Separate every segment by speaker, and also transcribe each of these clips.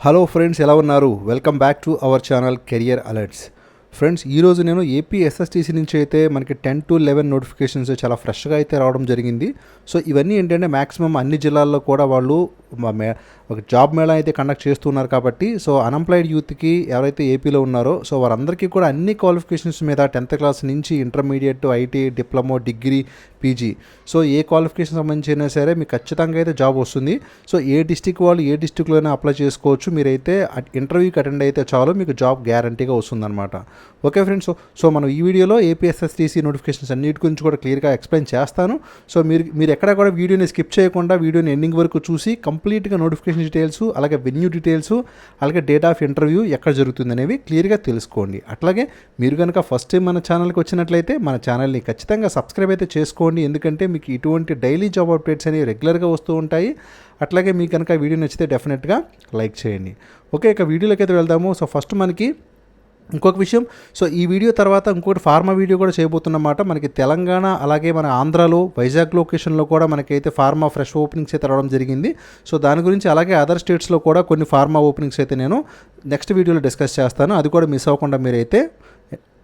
Speaker 1: Hello friends, ఎలా ఉన్నారు? Welcome back to our channel career alerts. Friends, ఈరోజు నేను ఏపీ ఎస్ఎస్టీసీ నుంచి అయితే మనకి 10 to 11 నోటిఫికేషన్స్ చాలా ఫ్రెష్గా అయితే రావడం జరిగింది. సో ఇవన్నీ ఏంటంటే మ్యాక్సిమం అన్ని జిల్లాల్లో కూడా వాళ్ళు ఒక జాబ్ మేళా అయితే కండక్ట్ చేస్తున్నారు కాబట్టి సో అన్ఎంప్లాయిడ్ యూత్కి ఎవరైతే ఏపీలో ఉన్నారో సో వారందరికీ కూడా అన్ని క్వాలిఫికేషన్స్ మీద 10th క్లాస్ నుంచి intermediate, IT, diploma, degree, PG so ఏ క్వాలిఫికేషన్ సంబంధించినా సరే మీకు ఖచ్చితంగా అయితే జాబ్ వస్తుంది. సో ఏ డిస్టిక్ వాళ్ళు ఏ డిస్టిక్లోనే అప్లై చేసుకోవచ్చు. మీరైతే ఇంటర్వ్యూకి అటెండ్ అయితే చాలు, మీకు జాబ్ గ్యారంటీగా వస్తుందన్నమాట. ఓకే ఫ్రెండ్స్, సో మనం ఈ వీడియోలో ఏపీఎస్ఎస్టీసీ నోటిఫికేషన్స్ అన్నిటి గురించి కూడా క్లియర్గా ఎక్స్ప్లెయిన్ చేస్తాను. సో మీరు ఎక్కడ కూడా వీడియోని స్కిప్ చేయకుండా వీడియోని ఎండింగ్ వరకు చూసి కంప్లీట్గా నోటిఫికేషన్ డీటెయిల్స్, అలాగే వెన్యూ డీటెయిల్స్, అలాగే డేట్ ఆఫ్ ఇంటర్వ్యూ ఎక్కడ జరుగుతుంది అనేవి క్లియర్గా తెలుసుకోండి. అట్లాగే మీరు కనుక ఫస్ట్ టైం మన ఛానల్కి వచ్చినట్లయితే మన ఛానల్ని ఖచ్చితంగా సబ్స్క్రైబ్ అయితే చేసుకోండి, ఎందుకంటే మీకు ఇటువంటి డైలీ జాబ్ అప్డేట్స్ అనేవి రెగ్యులర్గా వస్తూ ఉంటాయి. అట్లాగే మీకు కనుక వీడియో నచ్చితే డెఫినెట్గా లైక్ చేయండి. ఓకే, ఇక వీడియోలోకి అయితే వెళ్దాము. సో ఫస్ట్ మనకి ఇంకొక విషయం, సో ఈ వీడియో తర్వాత ఇంకోటి ఫార్మా వీడియో కూడా చేయబోతున్నమాట. మనకి తెలంగాణ అలాగే మన ఆంధ్రాలో వైజాగ్ లొకేషన్లో కూడా మనకైతే ఫార్మా ఫ్రెష్ ఓపెనింగ్స్ అయితే రావడం జరిగింది. సో దాని గురించి అలాగే అదర్ స్టేట్స్లో కూడా కొన్ని ఫార్మా ఓపెనింగ్స్ అయితే నేను నెక్స్ట్ వీడియోలో డిస్కస్ చేస్తాను. అది కూడా మిస్ అవ్వకుండా మీరైతే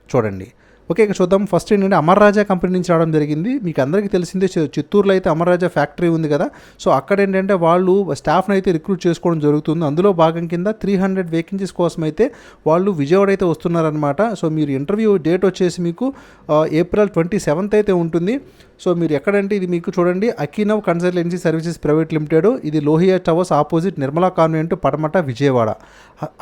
Speaker 1: చూడండి. ఓకే, ఇక చూద్దాం. ఫస్ట్ ఏంటంటే అమర్ రాజా కంపెనీ నుంచి రావడం జరిగింది. మీకు అందరికీ తెలిసిందే, చిత్తూరులో అయితే అమర్ రాజా ఫ్యాక్టరీ ఉంది కదా. సో అక్కడ ఏంటంటే వాళ్ళు స్టాఫ్ని అయితే రిక్రూట్ చేసుకోవడం జరుగుతుంది. అందులో భాగం కింద 300 వేకెన్సీస్ కోసం అయితే వాళ్ళు విజయవాడ అయితే వస్తున్నారనమాట. సో మీరు ఇంటర్వ్యూ డేట్ వచ్చేసి మీకు April 27th అయితే ఉంటుంది. సో మీరు ఎక్కడంటే ఇది మీకు చూడండి, అకినవ్ కన్సల్టెన్సీ సర్వీసెస్ ప్రైవేట్ లిమిటెడ్, ఇది Lohia towers opposite Nirmala convent, Patamata, Vijayawada.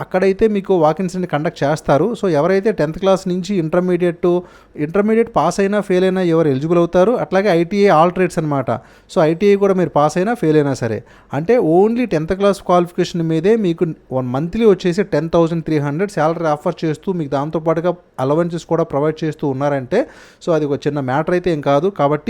Speaker 1: అక్కడైతే మీకు వాకిన్స్ని కండక్ట్ చేస్తారు. సో ఎవరైతే 10th క్లాస్ నుంచి ఇంటర్మీడియట్ పాస్ అయినా ఫెయిల్ అయినా ఎవరు ఎలిజిబుల్ అవుతారు. అట్లాగే ఐటీఐ ఆల్ ట్రేడ్స్ అనమాట. సో ఐటీఐ కూడా మీరు పాస్ అయినా ఫెయిల్ అయినా సరే, అంటే ఓన్లీ 10th క్లాస్ క్వాలిఫికేషన్ మీదే మీకు మంత్లీ వచ్చేసి 10,300 శాలరీ ఆఫర్ చేస్తూ మీకు దాంతోపాటుగా అలవెన్సెస్ కూడా ప్రొవైడ్ చేస్తూ ఉన్నారంటే సో అది ఒక చిన్న మ్యాటర్ అయితే ఏం కాదు. కాబట్టి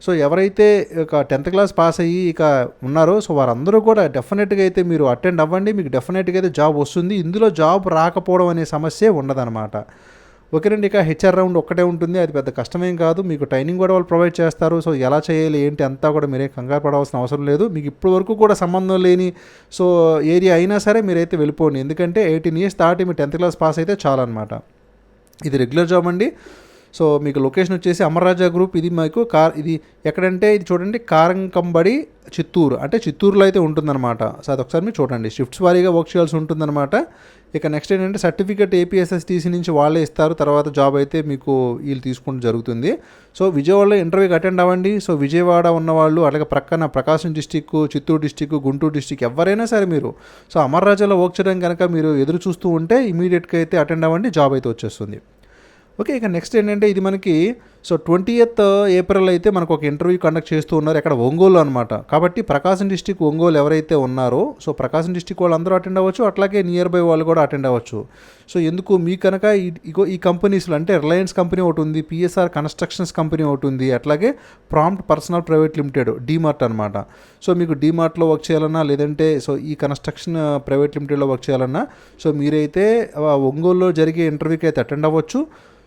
Speaker 1: సో ఎవరైతే ఇక 10th క్లాస్ పాస్ అయ్యి ఇక ఉన్నారో సో వారందరూ కూడా డెఫినెట్గా అయితే మీరు అటెండ్ అవ్వండి, మీకు డెఫినెట్గా అయితే జాబ్ వస్తుంది. ఇందులో జాబ్ రాకపోవడం అనే సమస్య ఉండదన్నమాట. ఓకేనండి, ఇక హెచ్ఆర్ రౌండ్ ఒక్కటే ఉంటుంది, అది పెద్ద కష్టమేం కాదు. మీకు ట్రైనింగ్ కూడా వాళ్ళు ప్రొవైడ్ చేస్తారు. సో ఎలా చేయాలి ఏంటి అంతా కూడా మీరే కంగారు పడవలసిన అవసరం లేదు. మీకు ఇప్పటి వరకు కూడా సంబంధం లేని సో ఏరియా అయినా సరే మీరైతే వెళ్ళిపోండి, ఎందుకంటే 18 years దాటి మీ 10th క్లాస్ పాస్ అయితే చాలన్నమాట. ఇది రెగ్యులర్ జాబ్ అండి. సో మీకు లొకేషన్ వచ్చేసి అమర్ రాజా గ్రూప్, ఇది మీకు ఇది ఎక్కడంటే ఇది చూడండి, కారంకంబడి, చిత్తూరు, అంటే చిత్తూరులో అయితే ఉంటుందన్నమాట. సో అదొకసారి మీరు చూడండి, షిఫ్ట్స్ వారీగా వర్క్ చేయాల్సి ఉంటుందన్నమాట. ఇక నెక్స్ట్ ఏంటంటే సర్టిఫికేట్ ఏపీఎస్ఎస్టీసీ నుంచి వాళ్ళే ఇస్తారు, తర్వాత జాబ్ అయితే మీకు వీళ్ళు తీసుకుంటూ జరుగుతుంది. సో విజయవాడలో ఇంటర్వ్యూకి అటెండ్ అవ్వండి. సో విజయవాడ ఉన్నవాళ్ళు, అలాగే ప్రక్కన Prakasam district, Chittoor district, Guntur district ఎవరైనా సరే మీరు సో అమర్ రాజాలో వర్క్ చేయడం కనుక మీరు ఎదురు చూస్తూ ఉంటే ఇమీడియట్గా అయితే అటెండ్ అవ్వండి, జాబ్ అయితే వచ్చేస్తుంది. ఓకే, ఇక నెక్స్ట్ ఏంటంటే ఇది మనకి సో 20th April అయితే మనకు ఒక ఇంటర్వ్యూ కండక్ట్ చేస్తూ ఉన్నారు, ఎక్కడ ఒంగోలు అనమాట. కాబట్టి ప్రకాశం డిస్టిక్ ఒంగోలు ఎవరైతే ఉన్నారో సో ప్రకాశం డిస్టిక్ వాళ్ళు అందరూ అటెండ్ అవ్వచ్చు, అట్లాగే నియర్ బై వాళ్ళు కూడా అటెండ్ అవ్వచ్చు. సో ఎందుకు మీ కనుక ఈ కంపెనీస్లో అంటే రిలయన్స్ కంపెనీ ఒకటి ఉంది, పిఎస్ఆర్ కన్స్ట్రక్షన్స్ కంపెనీ ఒకటి ఉంది, అట్లాగే prompt personal private limited, DMart అనమాట. సో మీకు డీమార్ట్లో వర్క్ చేయాలన్నా లేదంటే సో ఈ కన్స్ట్రక్షన్ ప్రైవేట్ లిమిటెడ్లో వర్క్ చేయాలన్నా సో మీరైతే ఒంగోలులో జరిగే ఇంటర్వ్యూకి అయితే అటెండ్ అవ్వచ్చు.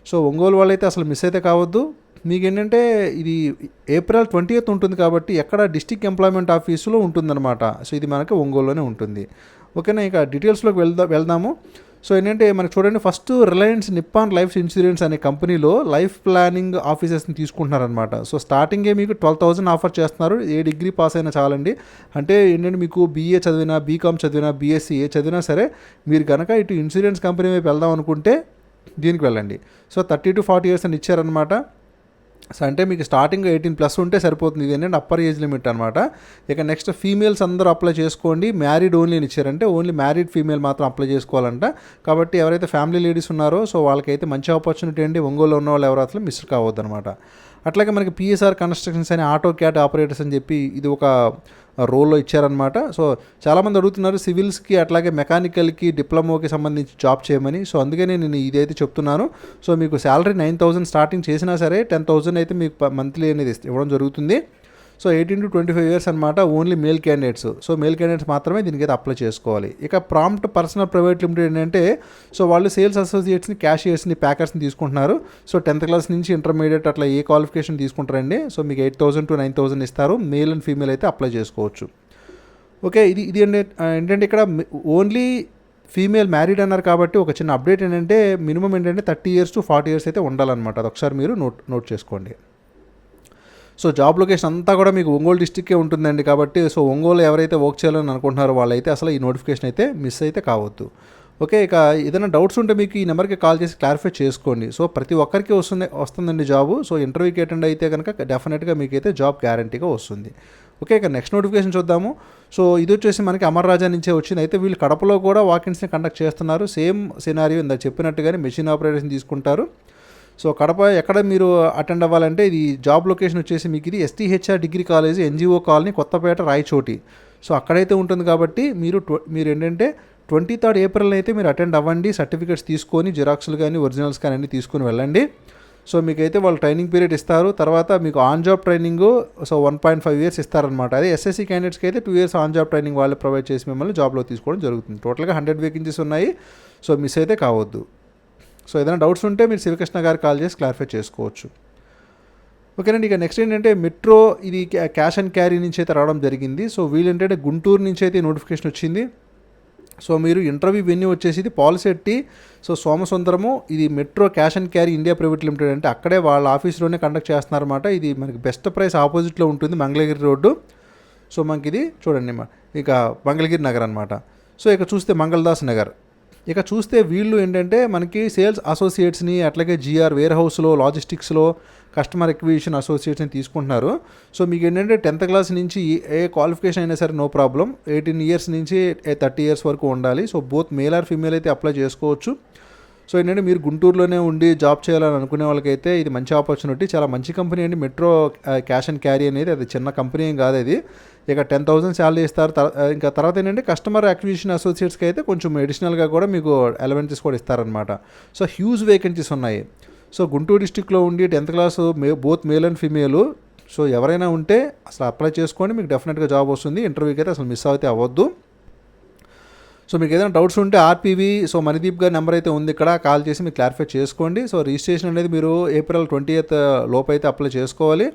Speaker 1: సో ఒంగోలు వాళ్ళైతే అసలు మిస్ అయితే కావద్దు. మీకు ఏంటంటే ఇది April 20th ఉంటుంది కాబట్టి ఎక్కడ డిస్టిక్ ఎంప్లాయ్మెంట్ ఆఫీసులో ఉంటుందన్నమాట. సో ఇది మనకి ఒంగోలులోనే ఉంటుంది. ఓకేనా, ఇక డీటెయిల్స్లోకి వెళ్దాము. సో ఏంటంటే మనకు చూడండి, first Reliance Nippon life insurance అనే కంపెనీలో లైఫ్ ప్లానింగ్ ఆఫీసర్స్ని తీసుకుంటున్నారనమాట. సో స్టార్టింగే మీకు 12,000 ఆఫర్ చేస్తున్నారు. ఏ డిగ్రీ పాస్ అయినా చాలండి. అంటే ఏంటంటే మీకు బీఏ చదివినా, బీకామ్ చదివినా, బీఎస్సీ ఏ చదివినా సరే మీరు కనుక ఇటు ఇన్సూరెన్స్ కంపెనీ వైపు వెళ్దాం అనుకుంటే దీనికి వెళ్ళండి. సో 30 to 40 years అని ఇచ్చారనమాట. సో అంటే మీకు స్టార్టింగ్ 18+ ఉంటే సరిపోతుంది. ఇది ఏంటంటే అప్పర్ ఏజ్ లిమిట్ అనమాట. ఇక నెక్స్ట్ ఫీమేల్స్ అందరూ అప్లై చేసుకోండి, మ్యారీడ్ ఓన్లీ అని ఇచ్చారంటే ఓన్లీ మ్యారీడ్ ఫీమేల్ మాత్రం అప్లై చేసుకోవాలంట. కాబట్టి ఎవరైతే ఫ్యామిలీ లేడీస్ ఉన్నారో సో వాళ్ళకైతే మంచి ఆపర్చునిటీ అండి. ఒంగోలు ఉన్న వాళ్ళు ఎవరు అసలు మిస్ కావద్దు అనమాట. అట్లాగే మనకి పిఎస్ఆర్ కన్స్ట్రక్షన్స్ అని ఆటో క్యాట్ ఆపరేటర్స్ అని చెప్పి ఇది ఒక రోల్లో ఇచ్చారనమాట. సో చాలామంది అడుగుతున్నారు సివిల్స్కి అట్లాగే మెకానికల్కి డిప్లొమాకి సంబంధించి జాబ్ చేయమని. సో అందుకనే నేను ఇదైతే చెప్తున్నాను. సో మీకు శాలరీ 9,000 స్టార్టింగ్ చేసినా సరే 10,000 అయితే మీకు మంత్లీ అనేది ఇవ్వడం జరుగుతుంది. సో 18 to 25 years అనమాట, only male candidates. So male candidates మాత్రమే దీనికైతే అప్లై చేసుకోవాలి. ఇక ప్రాంప్ట్ పర్సనల్ ప్రైవేట్ లిమిటెడ్ ఏంటంటే సో వాళ్ళు సేల్స్ అసోసియేట్స్ని, క్యాషియర్స్ని, ప్యాకర్స్ని తీసుకుంటున్నారు. సో 10th క్లాస్ నుంచి ఇంటర్మీడియట్ అట్లా ఏ క్వాలిఫికేషన్ తీసుకుంటారండి. సో మీకు 8,000 to 9,000 ఇస్తారు. మేల్ అండ్ ఫీమేల్ అయితే అప్లై చేసుకోవచ్చు. ఓకే. ఇది ఇది ఏంటంటే ఇక్కడ ఓన్లీ ఫీమేల్ మ్యారీడ్ అన్నారు కాబట్టి ఒక చిన్న అప్డేట్ ఏంటంటే మినిమం ఏంటంటే 30 ఇయర్స్ టు 40 ఇయర్స్ అయితే ఉండాలన్నమాట. అదొకసారి మీరు నోట్ చేసుకోండి. సో జాబ్ లొకేషన్ అంతా కూడా మీకు ఒంగోలు డిస్టిక్కే ఉంటుందండి. కాబట్టి సో ఒంగోలు ఎవరైతే వర్క్ చేయాలని అనుకుంటున్నారో వాళ్ళైతే అసలు ఈ నోటిఫికేషన్ అయితే మిస్ అయితే కావద్దు. ఓకే. ఇక ఏదైనా డౌట్స్ ఉంటే మీకు ఈ నెంబర్కి కాల్ చేసి క్లారిఫై చేసుకోండి. సో ప్రతి ఒక్కరికి వస్తుందండి జాబు. సో ఇంటర్వ్యూకి అటెండ్ అయితే కనుక డెఫినెట్గా మీకైతే జాబ్ గ్యారంటీగా వస్తుంది. ఓకే. ఇక నెక్స్ట్ నోటిఫికేషన్ చూద్దాము. సో ఇది వచ్చేసి మనకి అమర్ రాజా నుంచే వచ్చింది. అయితే వీళ్ళు కడపలో కూడా వాకిన్స్ని కండక్ట్ చేస్తున్నారు. సేమ్ సినారియో ఇందాక చెప్పినట్టుగానే మెషిన్ ఆపరేటర్స్ని తీసుకుంటారు. సో కడప ఎక్కడ మీరు అటెండ్ అవ్వాలంటే ఇది జాబ్ లొకేషన్ వచ్చేసి మీకు ఇది STHR degree college NGO colony Kothapeta Rayachoti. So అక్కడైతే ఉంటుంది కాబట్టి మీరు ఏంటంటే 23rd ఏప్రిల్ అయితే మీరు అటెండ్ అవ్వండి. సర్టిఫికేట్స్ తీసుకొని జిరాక్స్లు కానీ ఒరిజినల్స్ కానీ అన్నీ తీసుకొని వెళ్ళండి. సో మీకైతే వాళ్ళు ట్రైనింగ్ పీరియడ్ ఇస్తారు. తర్వాత మీకు on job training so 1.5 years ఇస్తారనమాట. అదే ఎస్ఎస్సీ క్యాండిడేట్స్కి అయితే 2 ఇయర్స్ ఆన్ జాబ్ ట్రైనింగ్ వాళ్ళు ప్రొవైడ్ చేసి మిమ్మల్ని జాబ్లో తీసుకోవడం జరుగుతుంది. టోటల్గా 100 వేకెన్సీస్ ఉన్నాయి. సో మిస్ అయితే కావద్దు. సో ఏదైనా డౌట్స్ ఉంటే మీరు శివకృష్ణ గారికి కాల్ చేసి క్లారిఫై చేసుకోవచ్చు. ఓకేనండి. ఇక నెక్స్ట్ ఏంటంటే మెట్రో ఇది క్యాష్ అండ్ క్యారీ నుంచి అయితే రావడం జరిగింది. సో వీళ్ళు ఏంటంటే గుంటూరు నుంచి అయితే నోటిఫికేషన్ వచ్చింది. సో మీరు ఇంటర్వ్యూ వెన్యూ వచ్చేసి ఇది పాలశెట్టి సో సోమసుందరము ఇది metro cash and carry India private limited అంటే అక్కడే వాళ్ళ ఆఫీస్లోనే కండక్ట్ చేస్తున్నారన్నమాట. ఇది మనకి బెస్ట్ ప్రైస్ ఆపోజిట్లో ఉంటుంది మంగళగిరి రోడ్డు. సో మనకి ఇది చూడండి ఇక మంగళగిరి నగర్ అనమాట. సో ఇక చూస్తే మంగళదాస్ నగర్. ఇక చూస్తే వీళ్ళు ఏంటంటే మనకి సేల్స్ అసోసియేట్స్ని అట్లాగే జిఆర్ వేర్ హౌస్లో లాజిస్టిక్స్లో కస్టమర్ ఎక్విజిషన్ అసోసియేట్స్ని తీసుకుంటున్నారు. సో మీకు ఏంటంటే 10th క్లాస్ నుంచి ఏ క్వాలిఫికేషన్ అయినా సరే నో ప్రాబ్లం. 18 ఇయర్స్ నుంచి 30 ఇయర్స్ వరకు ఉండాలి. So both male or female అయితే అప్లై చేసుకోవచ్చు. సో ఏంటంటే మీరు గుంటూరులోనే ఉండి జాబ్ చేయాలని అనుకునే వాళ్ళకైతే ఇది మంచి ఆపర్చునిటీ. చాలా మంచి కంపెనీ అండి మెట్రో క్యాష్ అండ్ క్యారీ అనేది. అది చిన్న కంపెనీ ఏం కాదు అది. ఇక 10,000 శాలరీ ఇస్తారు. ఇంకా తర్వాత ఏంటంటే కస్టమర్ అక్విజిషన్ అసోసియేట్స్కి అయితే కొంచెం అడిషనల్గా కూడా మీకు అలవెన్సెస్ కూడా ఇస్తారనమాట. సో హ్యూజ్ వేకెన్సీస్ ఉన్నాయి. సో గుంటూరు డిస్టిక్లో ఉండి 10th class both male and female so ఎవరైనా ఉంటే అసలు అప్లై చేసుకోండి. మీకు డెఫినెట్గా జాబ్ వస్తుంది. ఇంటర్వ్యూకి అయితే అసలు మిస్ అయితే అవ్వద్దు. సో మీకు ఏదైనా డౌట్స్ ఉంటే ఆర్పీవీ సో మణిదీప్ గారి నెంబర్ అయితే ఉంది ఇక్కడ, కాల్ చేసి మీకు క్లారిఫై చేసుకోండి. సో రిజిస్ట్రేషన్ అనేది మీరు ఏప్రిల్ 20th లోపు అయితే అప్లై చేసుకోవాలి.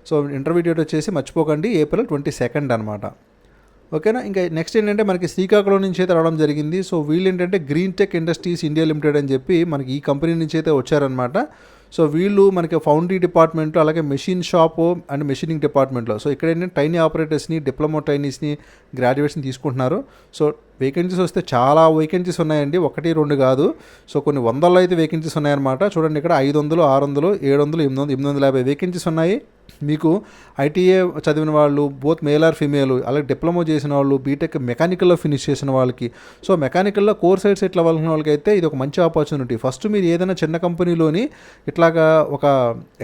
Speaker 1: సో ఇంటర్వ్యూ డేట్ వచ్చేసి మర్చిపోకండి ఏప్రిల్ 22 అనమాట. ఓకేనా. ఇంకా నెక్స్ట్ ఏంటంటే మనకి శ్రీకాకుళం నుంచి అయితే రావడం జరిగింది. సో వీళ్ళు ఏంటంటే green tech industries India limited అని చెప్పి మనకి ఈ కంపెనీ నుంచి అయితే వచ్చారనమాట. సో వీళ్ళు మనకి ఫౌండరీ డిపార్ట్మెంట్లో అలాగే మెషిన్ షాపు అండ్ మెషినింగ్ డిపార్ట్మెంట్లో సో ఇక్కడ ఏంటంటే ట్రైనీ ఆపరేటర్స్ని డిప్లొమా ట్రైనీస్ని గ్రాడ్యుయేట్స్ని తీసుకుంటున్నారు. సో వేకెన్సీస్ వస్తే చాలా వేకెన్సీస్ ఉన్నాయండి, 1 2 కాదు. సో కొన్ని వందల్లో అయితే వేకెన్సీస్ ఉన్నాయన్నమాట. చూడండి ఇక్కడ 500 600 700 800 850 వేకెన్సీస్ ఉన్నాయి. మీకు ఐటీఏ చదివిన వాళ్ళు బోత్ మేల్ ఆర్ ఫీమేల్ అలాగే డిప్లొమా చేసిన వాళ్ళు బీటెక్ మెకానికల్లో ఫినిష్ చేసిన వాళ్ళకి సో మెకానికల్లో కోర్ సైడ్ సెటిల్ అవ్వాల్సిన వాళ్ళకి అయితే ఇది ఒక మంచి ఆపర్చునిటీ. ఫస్ట్ మీరు ఏదైనా చిన్న కంపెనీలోని ఇట్లాగా ఒక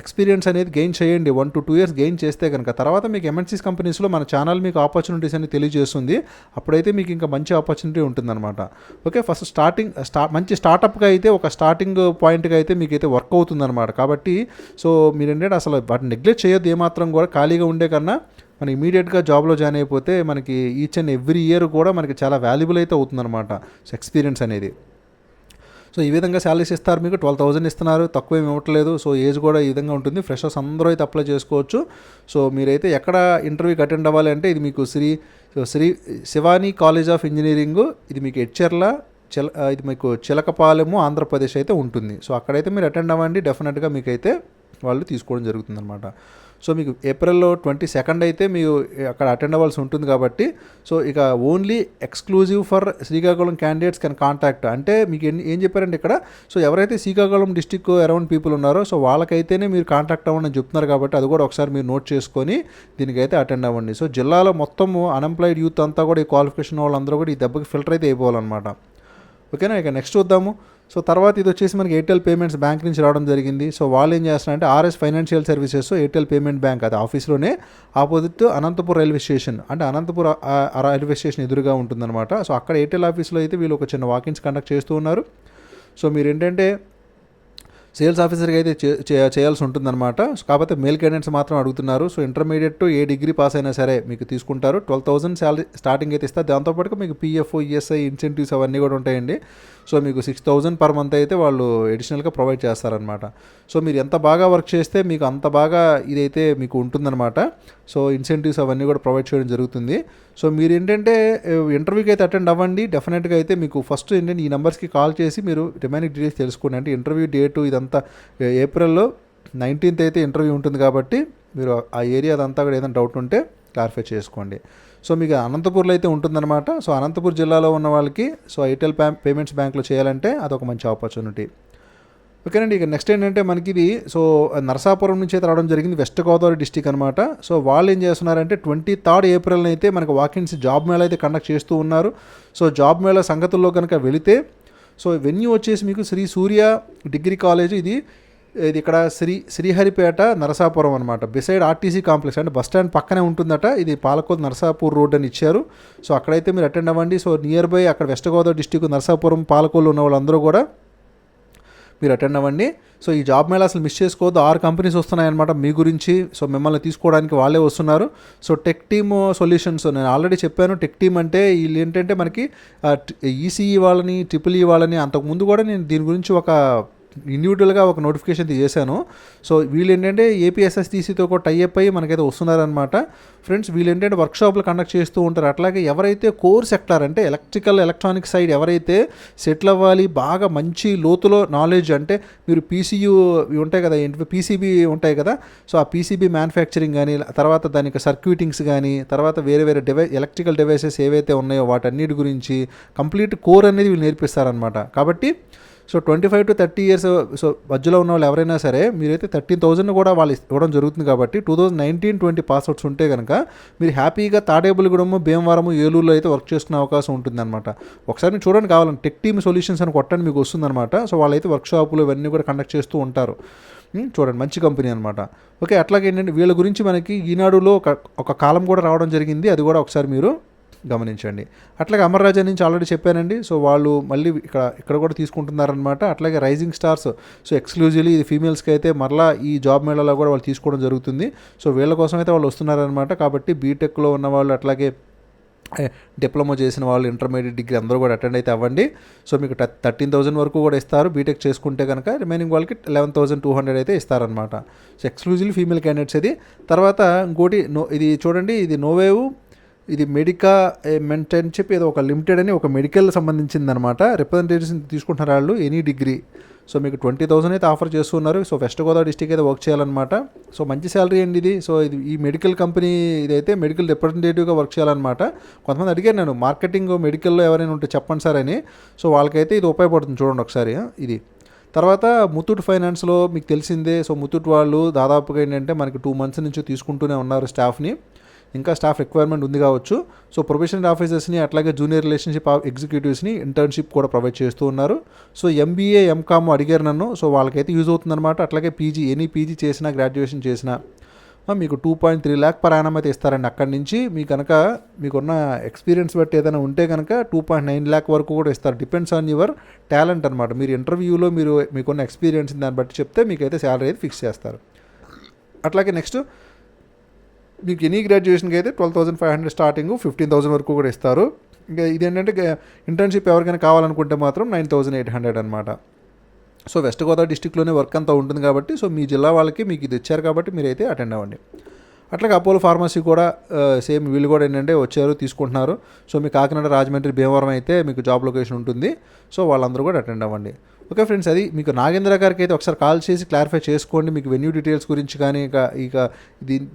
Speaker 1: ఎక్స్పీరియన్స్ అనేది గెయిన్ చేయండి. 1 to 2 years గెయిన్ చేస్తే కనుక తర్వాత మీకు ఎంఎన్సీస్ కంపెనీస్లో మన ఛానల్ మీకు ఆపర్చునిటీస్ అని తెలియజేస్తుంది. అప్పుడైతే మీకు ఇంకా మంచి ఆపర్చునిటీ ఉంటుందన్నమాట. ఓకే. ఫస్ట్ మంచి స్టార్టప్గా అయితే ఒక స్టార్టింగ్ పాయింట్గా అయితే మీకు అయితే వర్క్ అవుతుందన్నమాట. కాబట్టి సో మీరు ఏంటంటే అసలు వాటిని నెగ్లెక్ట్ చేయొద్దు ఏమాత్రం కూడా. ఖాళీగా ఉండే కన్నా మనం ఇమీడియట్గా జాబ్లో జాయిన్ అయిపోతే మనకి ఈచ్ అండ్ ఎవ్రీ ఇయర్ కూడా మనకి చాలా వాల్యుబుల్ అయితే అవుతుందన్నమాట సో ఎక్స్పీరియన్స్ అనేది. సో ఈ విధంగా శాలరీస్ ఇస్తారు. మీకు 12,000 ఇస్తున్నారు, తక్కువ ఏమి ఇవ్వట్లేదు. సో ఏజ్ కూడా ఈ విధంగా ఉంటుంది. ఫ్రెషర్స్ అందరూ అయితే అప్లై చేసుకోవచ్చు. సో మీరైతే ఎక్కడ ఇంటర్వ్యూకి అటెండ్ అవ్వాలి అంటే ఇది మీకు Shri Shivani college of engineering, ఇది మీకు ఎడ్చెర్ల ఇది మీకు చిలకపాలెము ఆంధ్రప్రదేశ్ అయితే ఉంటుంది. సో అక్కడైతే మీరు అటెండ్ అవ్వండి. డెఫినెట్గా మీకైతే వాళ్ళు తీసుకోవడం జరుగుతుందన్నమాట. సో మీకు ఏప్రిల్లో 22 అయితే మీరు అక్కడ అటెండ్ అవ్వాల్సి ఉంటుంది. కాబట్టి సో ఇక only exclusive for Srikakulam candidates can contact అంటే మీకు ఏం చెప్పారంటే ఇక్కడ సో ఎవరైతే శ్రీకాకుళం డిస్టిక్ అరౌండ్ పీపుల్ ఉన్నారో సో వాళ్ళకైతేనే మీరు కాంటాక్ట్ అవ్వండి అని చెప్తున్నారు. కాబట్టి అది కూడా ఒకసారి మీరు నోట్ చేసుకొని దీనికైతే అటెండ్ అవ్వండి. సో జిల్లాలో మొత్తం అన్ఎంప్లాయిడ్ యూత్ అంతా కూడా ఈ క్వాలిఫికేషన్ వాళ్ళందరూ కూడా ఈ దెబ్బకి ఫిల్టర్ అయితే అయిపోవాలన్నమాట. ఓకేనా. ఇక నెక్స్ట్ చూద్దాము. సో తర్వాత ఇది వచ్చేసి మనకి ఎయిర్టెల్ పేమెంట్స్ బ్యాంక్ నుంచి రావడం జరిగింది. సో వాళ్ళు ఏం చేస్తున్నారంటే RS financial services Airtel payment bank అది ఆఫీస్లోనే ఆపోజిట్ అనంతపూర్ రైల్వే స్టేషన్ అంటే అనంతపూర్ రైల్వే స్టేషన్ ఎదురుగా ఉంటుందన్నమాట. సో అక్కడ ఎయిర్టెల్ ఆఫీస్లో అయితే వీళ్ళు ఒక చిన్న వాకిన్స్ కండక్ట్ చేస్తూ ఉన్నారు. సో మీరు ఏంటంటే సేల్స్ ఆఫీసర్గా అయితే చేయాల్సి ఉంటుందన్నమాట. కాకపోతే మేల్ క్యాండిడేట్స్ మాత్రం అడుగుతున్నారు. So intermediate to A degree pass అయినా సరే మీకు తీసుకుంటారు. 12,000 శాలరీ స్టార్టింగ్ అయితే ఇస్తారు. దాంతోపాటు మీకు పీఎఫ్, ఈఎస్ఐ ఇన్సెంటివ్స్ అవన్నీ కూడా ఉంటాయండి. సో మీకు 6,000 పర్ మంత్ అయితే వాళ్ళు అడిషనల్గా ప్రొవైడ్ చేస్తారనమాట. సో మీరు ఎంత బాగా వర్క్ చేస్తే మీకు అంత బాగా ఇదైతే మీకు ఉంటుందన్నమాట. సో ఇన్సెంటివ్స్ అవన్నీ కూడా ప్రొవైడ్ చేయడం జరుగుతుంది. సో మీరు ఏంటంటే ఇంటర్వ్యూకి అయితే అటెండ్ అవ్వండి. డెఫినెట్గా అయితే మీకు ఫస్ట్ ఏంటంటే ఈ నెంబర్స్కి కాల్ చేసి మీరు రిమైనింగ్ డీటెయిల్స్ తెలుసుకోండి. అంటే ఇంటర్వ్యూ డేటు ఇదంతా ఏప్రిల్లో 19th అయితే ఇంటర్వ్యూ ఉంటుంది కాబట్టి మీరు ఆ ఏరియా అదంతా కూడా ఏదైనా డౌట్ ఉంటే క్లారిఫై చేసుకోండి. సో మీకు అనంతపూర్లో అయితే ఉంటుందన్నమాట. సో అనంతపూర్ జిల్లాలో ఉన్న వాళ్ళకి సో ఎయిర్టెల్ పేమెంట్స్ బ్యాంక్లో చేయాలంటే అదొక మంచి ఆపర్చునిటీ. ఓకేనండి. ఇక నెక్స్ట్ ఏంటంటే మనకి ఇది సో నరసాపురం నుంచి అయితే రావడం జరిగింది, వెస్ట్ గోదావరి డిస్టిక్ అనమాట. సో వాళ్ళు ఏం చేస్తున్నారంటే 23rd ఏప్రిల్ అయితే మనకి వాకిన్స్ జాబ్ మేళా అయితే కండక్ట్ చేస్తూ ఉన్నారు. సో జాబ్ మేళా సంగతుల్లో కనుక వెళితే సో వెన్యూ వచ్చేసి మీకు శ్రీ సూర్య డిగ్రీ కాలేజ్, ఇది ఇక్కడ శ్రీహరిపేట నరసాపురం అనమాట. బిసైడ్ ఆర్టీసీ కాంప్లెక్స్ అంటే బస్ స్టాండ్ పక్కనే ఉంటుందట. ఇది పాలకోల్ నరసాపూర్ రోడ్ అని ఇచ్చారు. సో అక్కడైతే మీరు అటెండ్ అవ్వండి. సో నియర్ బై అక్కడ వెస్ట్ గోదావరి డిస్టిక్ నరసాపురం, పాలకోల్ ఉన్న వాళ్ళందరూ కూడా మీరు అటెండ్ అవ్వండి. సో ఈ జాబ్ మేళ అసలు మిస్ చేసుకోవద్దు. 6 కంపెనీస్ వస్తున్నాయన్నమాట మీ గురించి. సో మిమ్మల్ని తీసుకోవడానికి వాళ్ళే వస్తున్నారు. సో టెక్ టీమ్ సొల్యూషన్స్ నేను ఆల్రెడీ చెప్పాను. టెక్ టీమ్ అంటే వీళ్ళు ఏంటంటే మనకి ఈసీఈ వాళ్ళని, ట్రిపుల్ ఈ వాళ్ళని, అంతకుముందు కూడా నేను దీని గురించి ఒక ఇండివిజువల్గా ఒక నోటిఫికేషన్ చేశాను. సో వీళ్ళు ఏంటంటే ఏపీఎస్ఎస్టీసీతో కూడా టైఅప్ అయ్యి మనకైతే వస్తున్నారనమాట. ఫ్రెండ్స్ వీళ్ళు ఏంటంటే వర్క్షాప్లు కండక్ట్ చేస్తూ ఉంటారు. అట్లాగే ఎవరైతే కోర్ సెక్టార్ అంటే ఎలక్ట్రానిక్ సైడ్ ఎవరైతే సెటిల్ అవ్వాలి, బాగా మంచి లోతులో నాలెడ్జ్ అంటే మీరు పీసీయూ ఉంటాయి కదా, పీసీబీ ఉంటాయి కదా. సో ఆ పీసీబీ మ్యానుఫ్యాక్చరింగ్ కానీ, తర్వాత దానికి సర్క్యూటింగ్స్ కానీ, తర్వాత వేరే ఎలక్ట్రికల్ డివైసెస్ ఏవైతే ఉన్నాయో వాటన్నిటి గురించి కంప్లీట్ కోర్ అనేది వీళ్ళు నేర్పిస్తారనమాట. కాబట్టి సో 25 to 30 years సో మధ్యలో ఉన్న వాళ్ళు ఎవరైనా సరే మీరైతే 13,000 కూడా వాళ్ళు ఇవ్వడం జరుగుతుంది. కాబట్టి 2019-20 పాస్అవుట్స్ ఉంటే కనుక మీరు హ్యాపీగా తాడేపల్లిగూడెం, భీమవరం, ఏలూరులో అయితే వర్క్ చేసుకునే అవకాశం ఉంటుందన్నమాట. ఒకసారి మీరు చూడండి, కావాలంటే టెక్ టీమ్ సొల్యూషన్స్ అని కొట్టండి, మీకు వస్తుందన్నమాట. సో వాళ్ళైతే వర్క్షాపులు ఇవన్నీ కూడా కండక్ట్ చేస్తూ ఉంటారు. చూడండి, మంచి కంపెనీ అనమాట. ఓకే, అట్లాగే ఏంటంటే వీళ్ళ గురించి మనకి ఈనాడులో ఒక కాలం కూడా రావడం జరిగింది. అది కూడా ఒకసారి మీరు గమనించండి. అట్లాగే అమర్ రాజా నుంచి ఆల్రెడీ చెప్పానండి. సో వాళ్ళు మళ్ళీ ఇక్కడ కూడా తీసుకుంటున్నారనమాట. అట్లాగే రైజింగ్ స్టార్స్, సో ఎక్స్క్లూజివ్లీ ఇది ఫీమేల్స్కి అయితే మరలా ఈ జాబ్ మేళాలో కూడా వాళ్ళు తీసుకోవడం జరుగుతుంది. సో వీళ్ళ కోసం అయితే వాళ్ళు వస్తున్నారనమాట. కాబట్టి బీటెక్లో ఉన్న వాళ్ళు, అట్లాగే డిప్లొమా చేసిన వాళ్ళు, ఇంటర్మీడియట్, డిగ్రీ అందరూ కూడా అటెండ్ అయితే అవ్వండి. సో మీకు 13,000 వరకు కూడా ఇస్తారు. బీటెక్ చేసుకుంటే కనుక రిమైనింగ్ వాళ్ళకి 11,200 అయితే ఇస్తారనమాట. సో ఎక్స్క్లూజివ్లీ ఫీమేల్ క్యాండిడేట్స్ ఇది. తర్వాత ఇంకోటి ఇది చూడండి, ఇది నోవేవ్, ఇది మెడికా మెంట్ అని చెప్పి ఏదో ఒక లిమిటెడ్ అని ఒక మెడికల్ సంబంధించింది అనమాట. రిప్రజెంటేటివ్స్ తీసుకుంటున్నారు వాళ్ళు, ఎనీ డిగ్రీ. సో మీకు 20,000 అయితే ఆఫర్ చేస్తున్నారు. సో వెస్ట్ గోదావరి డిస్టిక్ అయితే వర్క్ చేయాలన్నమాట. సో మంచి శాలరీ అండి ఇది. సో ఇది ఈ మెడికల్ కంపెనీ ఇదైతే మెడికల్ రిప్రజెంటేటివ్గా వర్క్ చేయాలన్నమాట. కొంతమంది అడిగారు నేను, మార్కెటింగ్ మెడికల్లో ఎవరైనా ఉంటే చెప్పండి సార్ అని. సో వాళ్ళకైతే ఇది ఉపయోగపడుతుంది, చూడండి ఒకసారి ఇది. తర్వాత ముత్తూట్ ఫైనాన్స్లో మీకు తెలిసిందే. సో ముత్తూట్ వాళ్ళు దాదాపుగా ఏంటంటే మనకి 2 months నుంచి తీసుకుంటూనే ఉన్నారు స్టాఫ్ని. ఇంకా స్టాఫ్ రిక్వైర్మెంట్ ఉంది కావచ్చు. సో ప్రొఫెషనల్ ఆఫీసర్స్ని, అట్లాగే జూనియర్ రిలేషన్షిప్ ఎగ్జిక్యూటివ్స్ని ఇంటర్న్షిప్ కూడా ప్రొవైడ్ చేస్తూ ఉన్నారు. సో ఎంబీఏ, ఎంకామ్ అడిగారు నన్ను. సో వాళ్ళకైతే యూజ్ అవుతుందన్నమాట. అట్లాగే పీజీ, ఎనీ పీజీ చేసినా, గ్రాడ్యుయేషన్ చేసినా మీకు 2.3 lakh per annum అయితే ఇస్తారండి. అక్కడి నుంచి మీ కనుక మీకున్న ఎక్స్పీరియన్స్ బట్టి ఏదైనా ఉంటే కనుక 2.9 lakh వరకు కూడా ఇస్తారు. డిపెండ్స్ ఆన్ యువర్ టాలెంట్ అనమాట. మీరు ఇంటర్వ్యూలో మీకున్న ఎక్స్పీరియన్స్ దాన్ని బట్టి చెప్తే మీకైతే శాలరీ అయితే ఫిక్స్ చేస్తారు. అట్లాగే నెక్స్ట్ మీకు ఎనీ గ్రాడ్యుయేషన్కి అయితే 12,500 స్టార్టింగ్, 15,000 వరకు కూడా ఇస్తారు. ఇంకా ఇదేంటంటే ఇంటర్న్షిప్ ఎవరికైనా కావాలనుకుంటే మాత్రం 9,800 అనమాట. సో వెస్ట్ గోదావరి డిస్టిక్లోనే వర్క్ అంతా ఉంటుంది కాబట్టి, సో మీ జిల్లా వాళ్ళకి మీకు ఇది ఇచ్చారు కాబట్టి మీరైతే అటెండ్ అవ్వండి. అట్లాగే అపోలో ఫార్మసీ కూడా సేమ్, వీళ్ళు కూడా ఏంటంటే వచ్చారు, తీసుకుంటున్నారు. సో మీ కాకినాడ, రాజమండ్రి, భీమవరం అయితే మీకు జాబ్ లొకేషన్ ఉంటుంది. సో వాళ్ళందరూ కూడా అటెండ్ అవ్వండి. ఓకే ఫ్రెండ్స్, అది మీకు నాగేంద్ర గారికి అయితే ఒకసారి కాల్ చేసి క్లారిఫై చేసుకోండి. మీకు వెన్యూ డీటెయిల్స్ గురించి కానీ ఇక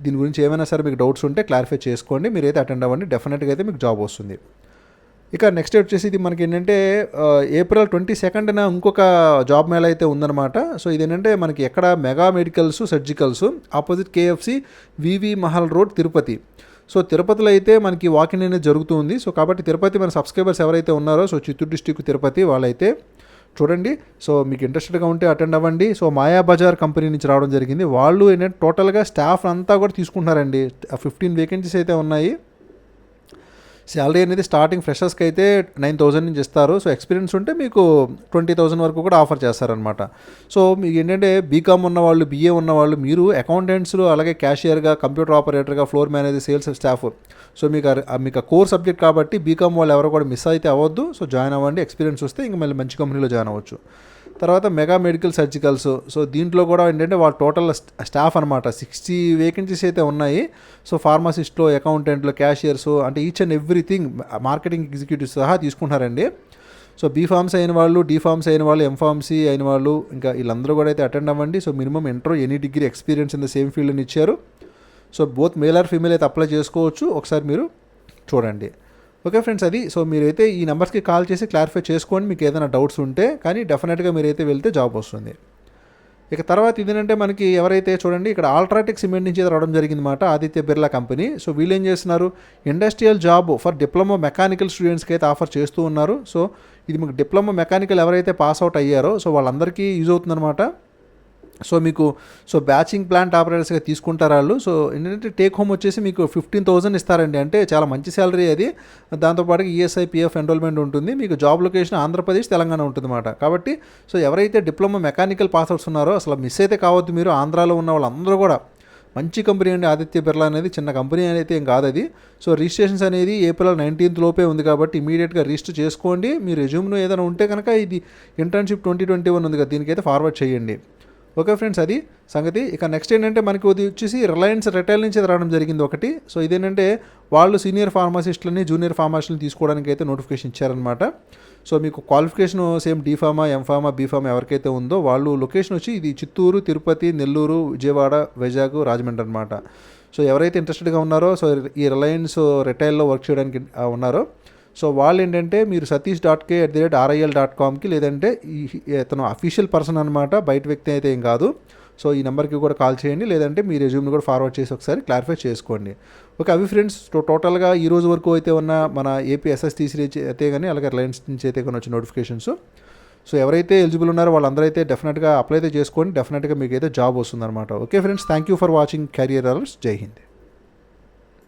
Speaker 1: దీని గురించి ఏమైనా సరే మీకు డౌట్స్ ఉంటే క్లారిఫై చేసుకోండి. మీరైతే అటెండ్ అవ్వండి, డెఫినెట్గా అయితే మీకు జాబ్ వస్తుంది. ఇక నెక్స్ట్ వచ్చేసి ఇది మనకి ఏంటంటే April 22nd ఇంకొక జాబ్ మేళ అయితే ఉందన్నమాట. సో ఇదేంటంటే మనకి ఎక్కడ mega medicals, surgicals, opposite KFC, వివి మహల్ రోడ్, తిరుపతి. సో తిరుపతిలో అయితే మనకి వాకింగ్ అనేది జరుగుతుంది. సో కాబట్టి తిరుపతి మన సబ్స్క్రైబర్స్ ఎవరైతే ఉన్నారో, సో చిత్తూరు డిస్టిక్ తిరుపతి వాళ్ళైతే చూడండి. సో మీకు ఇంట్రెస్టెడ్గా ఉంటే అటెండ్ అవ్వండి. సో మాయాబజార్ కంపెనీ నుంచి రావడం జరిగింది. వాళ్ళు ఏంటంటే టోటల్గా స్టాఫ్ అంతా కూడా తీసుకుంటున్నారండి. 15 వేకెన్సీస్ అయితే ఉన్నాయి. శాలరీ అనేది స్టార్టింగ్ ఫ్రెషర్స్కి అయితే 9,000 నుంచి ఇస్తారు. సో ఎక్స్పీరియన్స్ ఉంటే మీకు 20,000 వరకు కూడా ఆఫర్ చేస్తారనమాట. సో మీకు ఏంటంటే బీకామ్ ఉన్నవాళ్ళు, బీఏ ఉన్నవాళ్ళు, మీరు అకౌంటెంట్స్లో అలాగే క్యాషియర్గా, కంప్యూటర్ ఆపరేటర్గా, floor manager, sales staff, so మీకు కోర్ సబ్జెక్ట్ కాబట్టి బీకామ్ వాళ్ళు ఎవరో కూడా మిస్ అయితే అవ్వద్దు. సో జాయిన్ అవ్వండి. ఎక్స్పీరియన్స్ వస్తే ఇంకా మళ్ళీ మంచి కంపెనీలో జాయిన్ అవ్వచ్చు. తర్వాత మెగా మెడికల్ సర్జికల్స్, సో దీంట్లో కూడా ఏంటంటే వాళ్ళ టోటల్ స్టాఫ్ అనమాట 60 వేకెన్సీస్ అయితే ఉన్నాయి. సో ఫార్మసిస్ట్లో, అకౌంటెంట్లో, క్యాషియర్స్, అంటే each and everything marketing executives సహా తీసుకుంటున్నారండి. సో బీఫార్మ్స్ అయిన వాళ్ళు, డీఫార్మ్స్ అయిన వాళ్ళు, ఎంఫార్మసీ అయిన వాళ్ళు, ఇంకా వీళ్ళందరూ కూడా అయితే అటెండ్ అవ్వండి. So minimum inter, any degree experience in the same field అని ఇచ్చారు. So both male or female అయితే అప్లై చేసుకోవచ్చు. ఒకసారి మీరు చూడండి. ఓకే ఫ్రెండ్స్, అది. సో మీరైతే ఈ నెంబర్స్కి కాల్ చేసి క్లారిఫై చేసుకోండి మీకు ఏదైనా డౌట్స్ ఉంటే. కానీ డెఫినెట్గా మీరైతే వెళ్తే జాబ్ వస్తుంది. ఇక తర్వాత ఇదేంటంటే మనకి ఎవరైతే చూడండి ఇక్కడ అల్ట్రాటెక్ సిమెంట్ నుంచి రావడం జరిగిందన్నమాట, ఆదిత్య బిర్లా కంపెనీ. సో వీళ్ళు ఏం చేస్తున్నారు, industrial job for diploma mechanical స్టూడెంట్స్కి అయితే ఆఫర్ చేస్తూ ఉన్నారు. సో ఇది మీకు డిప్లొమా మెకానికల్ ఎవరైతే పాస్ అవుట్ అయ్యారో సో వాళ్ళందరికీ యూజ్ అవుతుందన్నమాట. సో మీకు బ్యాచింగ్ ప్లాంట్ ఆపరేటర్స్గా తీసుకుంటారు వాళ్ళు. సో ఏంటంటే టేక్ హోమ్ వచ్చేసి మీకు 15,000 ఇస్తారండి. అంటే చాలా మంచి శాలరీ అది. దాంతోపాటు ఈఎస్ఐ, పిఎఫ్ ఎన్రోల్మెంట్ ఉంటుంది. మీకు జాబ్ లొకేషన్ ఆంధ్రప్రదేశ్, తెలంగాణ ఉంటుందన్నమాట. కాబట్టి సో ఎవరైతే డిప్లొమా మెకానికల్ పాస్ అవుట్స్ ఉన్నారో అసలు మిస్ అయితే కావద్దు మీరు. ఆంధ్రాలో ఉన్న వాళ్ళందరూ కూడా మంచి కంపెనీ అండి. ఆదిత్య బిర్లా అనేది చిన్న కంపెనీ అయితే ఏం కాదు అది. సో రిజిస్ట్రేషన్స్ అనేది ఏప్రిల్ 19th లోపే ఉంది కాబట్టి ఇమీడియట్గా రిజిస్టర్ చేసుకోండి. మీ రెజ్యూమ్లో ఏదైనా ఉంటే కనుక ఇది ఇంటర్న్షిప్ 2021 ఉంది కదా, దీనికైతే ఫార్వర్డ్ చేయండి. ఓకే ఫ్రెండ్స్, అది సంగతి. ఇక నెక్స్ట్ ఏంటంటే మనకి ఇది వచ్చేసి రిలయన్స్ రిటైల్ నుంచి రావడం జరిగింది ఒకటి. సో ఇదేంటంటే వాళ్ళు సీనియర్ ఫార్మసిస్టులని, జూనియర్ ఫార్మసిస్టులని తీసుకోవడానికి అయితే నోటిఫికేషన్ ఇచ్చారనమాట. సో మీకు క్వాలిఫికేషన్ సేమ్ డీఫార్మా, ఎంఫార్మా, బీఫార్మా ఎవరికైతే ఉందో వాళ్ళు లొకేషన్ వచ్చి ఇది చిత్తూరు, తిరుపతి, నెల్లూరు, విజయవాడ, వైజాగ్, రాజమండ్రి అనమాట. సో ఎవరైతే ఇంట్రెస్టెడ్గా ఉన్నారో, సో ఈ రిలయన్స్ రిటైల్లో వర్క్ చేయడానికి ఉన్నారో సో వాళ్ళు ఏంటంటే మీరు satish.k@RIL.comకి, లేదంటే ఇతను అఫీషియల్ పర్సన్ అనమాట, బయట వ్యక్తి అయితే ఏం కాదు. సో ఈ నెంబర్కి కూడా కాల్ చేయండి, లేదంటే మీ రెజ్యూమ్ని కూడా ఫార్వర్డ్ చేసి ఒకసారి క్లారిఫై చేసుకోండి. ఓకే, అవి ఫ్రెండ్స్ టోటల్గా ఈ రోజు వరకు అయితే ఉన్న మన ఏపీ ఎస్ఎస్టీసీ అయితే కానీ అలాగే రిలయన్స్ నుంచి అయితే కానీ వచ్చిన నోటిఫికేషన్స్. సో ఎవరైతే ఎలిజిబుల్ ఉన్నారో వాళ్ళందరూ అయితే డెఫినెట్గా అప్లై అయితే చేసుకోండి. డెఫినెట్గా మీకు అయితే జాబ్ వస్తుందన్నమాట. Okay friends, thank you for watching career alerts. జై హింద్.